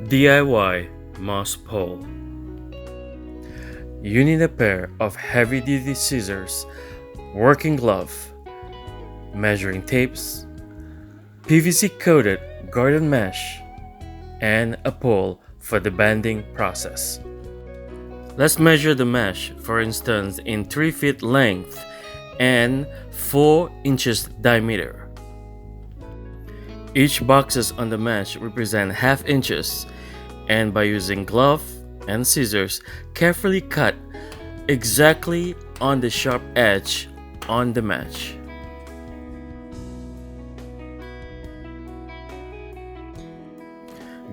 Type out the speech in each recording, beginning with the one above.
DIY moss pole. You need a pair of heavy-duty scissors, working glove, measuring tapes, PVC-coated garden mesh, and a pole for the bending process. Let's measure the mesh, for instance, in 3 feet length and 4 inches diameter. Each boxes on the mesh represent half inches, and by using glove and scissors, carefully cut exactly on the sharp edge on the mesh.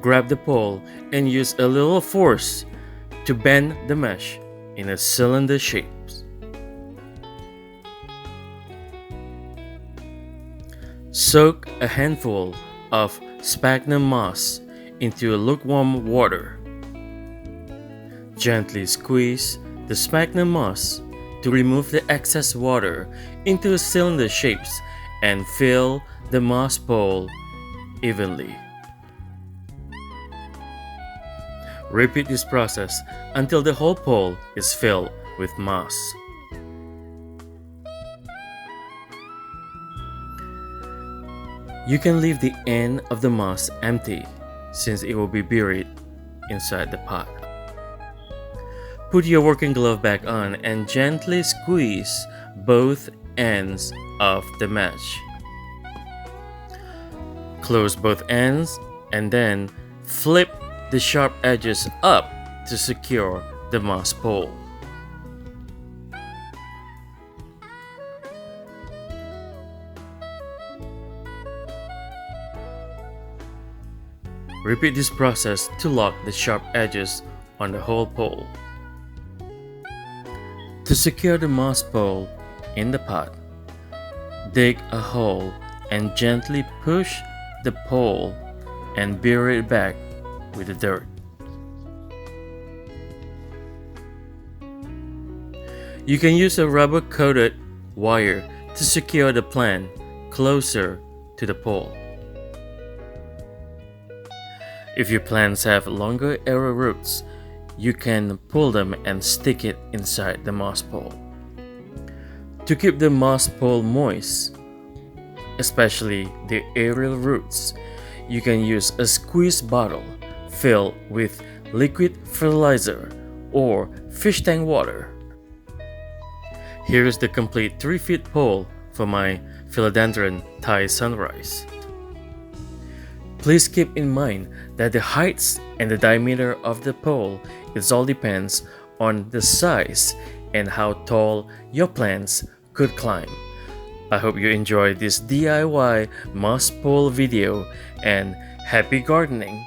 Grab the pole and use a little force to bend the mesh in a cylinder shape. Soak a handful of sphagnum moss into lukewarm water. Gently squeeze the sphagnum moss to remove the excess water into cylinder shapes and fill the moss pole evenly. Repeat this process until the whole pole is filled with moss. You can leave the end of the moss empty since it will be buried inside the pot. Put your working glove back on and gently squeeze both ends of the mesh. Close both ends and then flip the sharp edges up to secure the moss pole. Repeat this process to lock the sharp edges on the whole pole. To secure the moss pole in the pot, dig a hole and gently push the pole and bury it back with the dirt. You can use a rubber-coated wire to secure the plant closer to the pole. If your plants have longer arrow roots, you can pull them and stick it inside the moss pole. To keep the moss pole moist, especially the aerial roots, you can use a squeeze bottle filled with liquid fertilizer or fish tank water. Here is the complete 3-foot pole for my philodendron Thai sunrise. Please keep in mind that the heights and the diameter of the pole all depends on the size and how tall your plants could climb. I hope you enjoyed this DIY moss pole video and happy gardening!